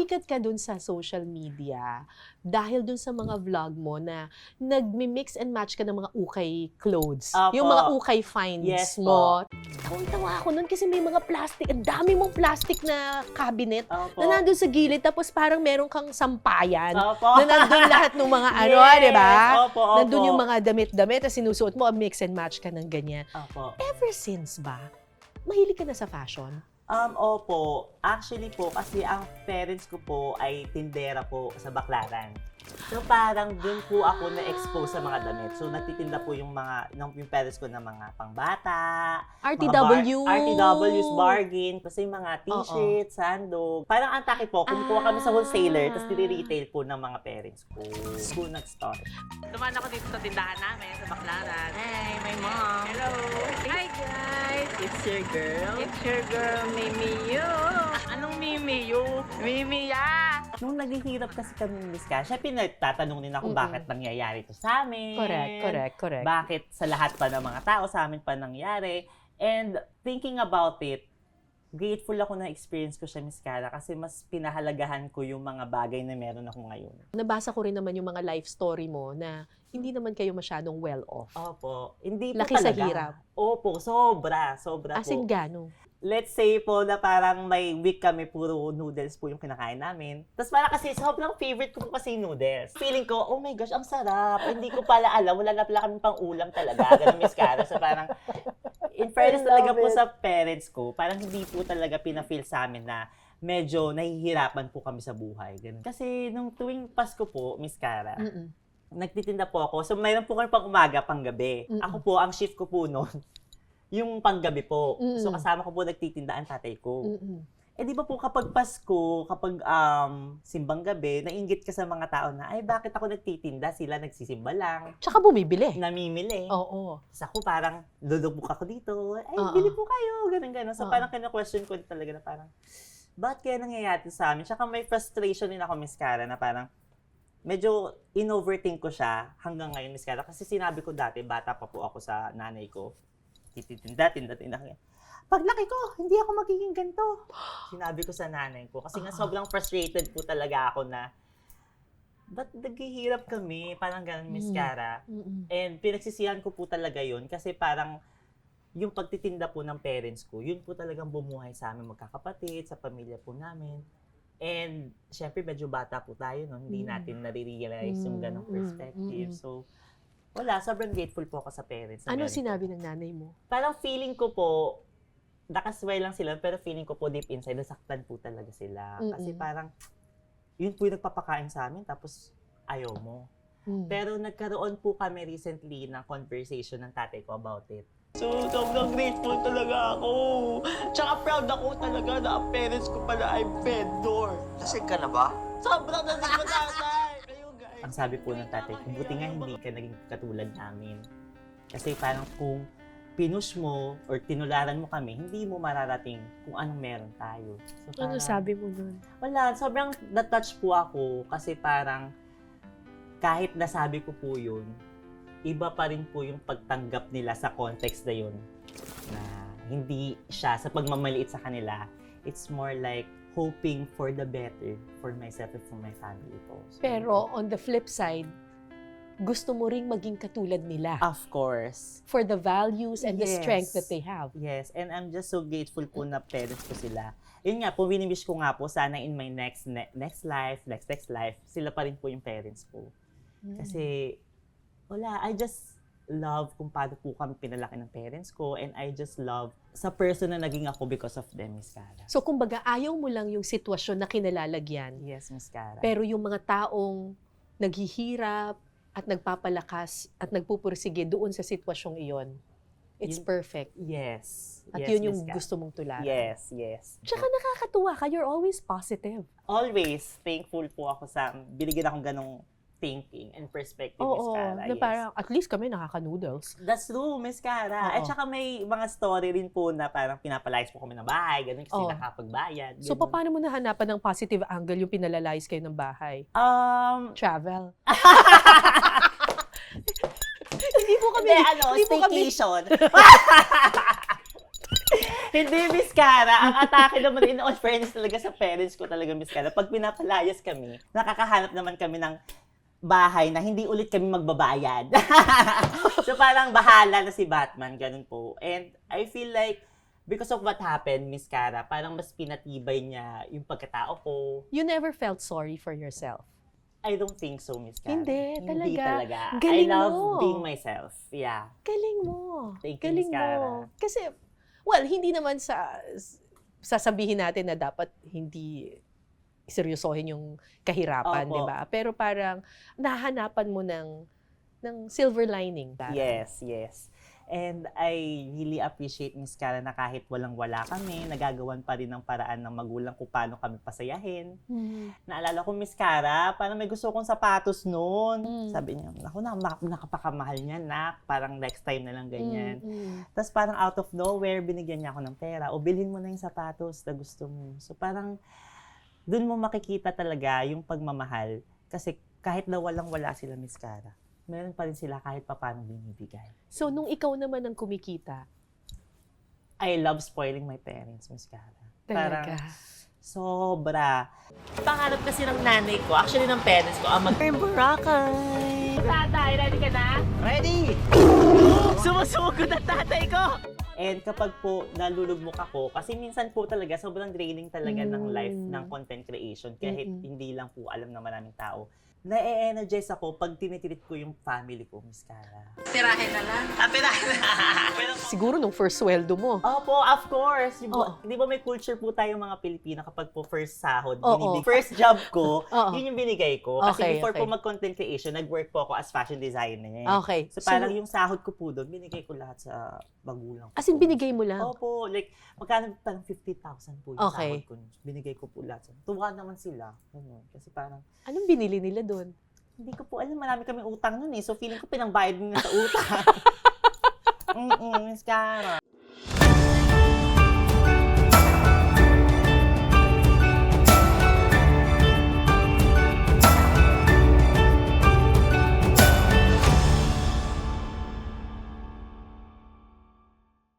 sumikat ka dun sa social media dahil dun sa mga vlog mo na nagmi-mix and match ka ng mga ukay clothes. Opo. Yung mga ukay finds Yes mo. Tawa ako nun kasi may mga plastic, ang dami mong plastic na cabinet Opo. na nandun sa gilid tapos parang meron kang sampayan Opo. na nandun lahat ng mga ano, Yes. di ba? Opo, opo. Nandun yung mga damit-damit na sinusuot mo, mix and match ka ng ganyan. Opo. Ever since ba, mahilig ka na sa fashion? Opo. Actually po, kasi ang parents ko po ay tindera po sa Baclaran. So parang dun po ako na-expose sa mga damit. So nagtitinda po yung parents ko ng mga pangbata, RTW. RTW's bargain, kasi yung mga t-shirts, sandog. Parang ang takip po, kumukuha kami sa wholesaler, tapos nire-retail po ng mga parents ko. School nag-start. Dumaan ako dito sa tindahan namin sa Baclaran. Hey, my mom. Hello. Hi, guys. It's your girl. It's your girl, Mimi Yu. Anong Mimi Yu? Mimi Ya. Nung naghihirap kasi kami ni Miss Ka, syempre nagtatanong din ako bakit nangyayari to sa amin. Correct. Bakit sa lahat pa ng mga tao, sa amin pa nangyari. And thinking about it, grateful ako na experience ko siya, Miss Cara, kasi mas pinahalagahan ko yung mga bagay na meron ako ngayon. Nabasa ko rin naman yung mga life story mo na hindi naman kayo masyadong well-off. Opo. Hindi po Laki talaga. sa hirap. Opo, sobra As po. in, gano? Let's say po na parang may week kami, puro noodles po yung kinakain namin. Tapos parang kasi sobrang favorite ko po kasi yung noodles. Feeling ko, oh my gosh, ang sarap. Hindi ko pala alam, wala na pala kami pang ulam talaga. Ganun, Miss Cara. So parang, in fairness talaga po sa parents ko, parang hindi po talaga pina-feel sa amin na medyo nahihirapan po kami sa buhay. Ganun. Kasi nung tuwing Pasko po, Miss Cara, nagtitinda po ako. So mayroon po kami pang umaga, pang gabi. Ako po, ang shift ko po noon, yung panggabi po. So kasama ko po nagtitinda ang tatay ko. Eh di ba po kapag Pasko, kapag simbang gabi, nainggit ka sa mga tao na, ay bakit ako nagtitinda? Sila nagsisimba lang. Tsaka bumibili. Namimili. Oo. Tapos ako parang lulubok ako dito. Ay, bili po kayo. Ganun. So parang kina-question ko talaga na parang, bakit kaya nangyayari sa amin? Tsaka may frustration din ako, Miss Cara, na parang, medyo in-overthink ko siya hanggang ngayon, Miss Cara. Kasi sinabi ko dati, bata pa po ako sa nanay ko. Tinda. Paglaki ko, hindi ako magiging ganito. Sinabi ko sa nanay ko. Kasi nga sobrang frustrated po talaga ako na, ba't naghihirap kami? Parang ganun, Miss Cara. And pinagsisihan ko po talaga yun kasi parang yung pagtitinda po ng parents ko, yun po talagang bumuhay sa amin magkakapatid, sa pamilya po namin. And syempre medyo bata po tayo, no? Hindi natin nare-realize yung ganong perspective. So, wala, sobrang grateful po ako sa parents. Ano sinabi ng nanay mo? Parang feeling ko po, nakasway lang sila, pero feeling ko po deep inside, nasaktan po talaga sila. Kasi parang, yun po yung nagpapakain sa amin, tapos ayaw mo. Pero nagkaroon po kami recently ng conversation ng tatay ko about it. So, sobrang grateful talaga ako. Tsaka proud ako talaga na ang parents ko pala ay vendor. Lasing ka na ba? Sobrang lasing ko, tatay! Kayo, guys. Ang sabi po ng tatay ko, buti nga hindi ka naging katulad namin. Kasi parang kung pinush mo or tinularan mo kami, hindi mo mararating kung anong meron tayo. So, Ano sabi mo nun? wala, sobrang na-touch po ako kasi parang kahit nasabi ko po yun, iba pa rin po yung pagtanggap nila sa context na yun. Na hindi siya sa pagmamaliit sa kanila. It's more like hoping for the better for myself and for my family po. So, Pero on the flip side, gusto mo ring maging katulad nila of course. for the values and the Yes. strength that they have. Yes, and I'm just so grateful po na parents ko sila. Yun nga po, wini-wish ko nga po, sana in my next life, sila pa rin po yung parents ko. Kasi, wala, I just love kung paano po kami pinalaki ng parents ko, and I just love sa person na naging ako because of them, Miss Cara. So kumbaga, ayaw mo lang yung sitwasyon na kinalalagyan. Yes, Miss Cara. Pero yung mga taong naghihirap at nagpapalakas at nagpupursige doon sa sitwasyong iyon, it's perfect. Yes. At yes, yun yung Miss Cara. gusto mong tularan. Yes, yes. Tsaka nakakatuwa ka, you're always positive. Always thankful po ako sa binigyan akong ganong thinking and perspective, Miss Oo, Cara. na Yes. parang at least kami nakaka-noodles. That's true, Miss Cara. Oo. At saka may mga story rin po na parang pinapalayas po kami ng bahay, ganun kasi Oo. nakapagbayad. So ganun. paano mo nahanapan ng positive angle yung pinalalayas kayo ng bahay? Travel. Hindi po kami, Hindi, hindi po kami, staycation. Hindi, Miss Cara. Ang atake naman, in all fairness talaga sa parents ko talaga, Miss Cara. Pag pinapalayas kami, nakakahanap naman kami ng bahay na hindi ulit kami magbabayad. So parang bahala na si Batman, ganun po. And I feel like, because of what happened, Miss Cara, parang mas pinatibay niya yung pagkatao ko. You never felt sorry for yourself? I don't think so, Miss Cara. Hindi, talaga. talaga. Galing I love mo. being myself. Yeah. Galing mo. Thank you, Galing Miss Cara. mo. Kasi, well, hindi naman sasabihin natin na dapat hindi seryosohin yung kahirapan, Opo. di ba? Pero parang nahanapan mo ng silver lining. Parang. Yes. And I really appreciate, Miss Cara, na kahit walang-wala kami, nagagawan pa rin ng paraan ng magulang kung paano kami pasayahin. Naalala ko, Miss Cara, parang may gusto kong sapatos noon. Sabi niya, ako nakapakamahal niya, nak. Parang next time na lang ganyan. Tapos parang out of nowhere, binigyan niya ako ng pera. O bilhin mo na yung sapatos na gusto mo. So parang, dun mo makikita talaga yung pagmamahal. Kasi kahit na walang-wala sila, Miss Cara, meron pa rin sila kahit pa paano binibigay. So, nung ikaw naman ang kumikita, I love spoiling my parents, Miss Cara. talaga. Sobra. Pangarap kasi ng nanay ko, actually ng parents ko, ang mag-Boracay. Tatay, ready ka na? Ready! Sumusugod ang tatay ko! And kapag po nalulugmok ako, kasi minsan po talaga, sobrang draining talaga ng life Mm. ng content creation, kahit Mm-mm. hindi lang po alam ng maraming tao. Na-energize ako pag tinitirit ko yung family ko, Miss Cara. Tirahin na lang. Pirahin na! Siguro nung first sweldo mo. Opo, of course. Oo. Di ba may culture po tayong mga Pilipino kapag po first sahod, Oo. first job ko, Oo. yun yung binigay ko. Kasi Okay, before okay. po mag-content creation, nag-work po ako as fashion designer. Okay. So parang yung sahod ko po doon, binigay ko lahat sa magulang ko. As in, binigay mo lang? Opo, like, magkano parang 50,000 po yung Okay. sahod ko. Binigay ko po lahat. Tuwa naman sila. Ganun. Kasi parang, Anong binili nila doon? hindi ko po alam, marami kami utang nun eh. So feeling ko pinangbayad nila sa utang. Miss Cara.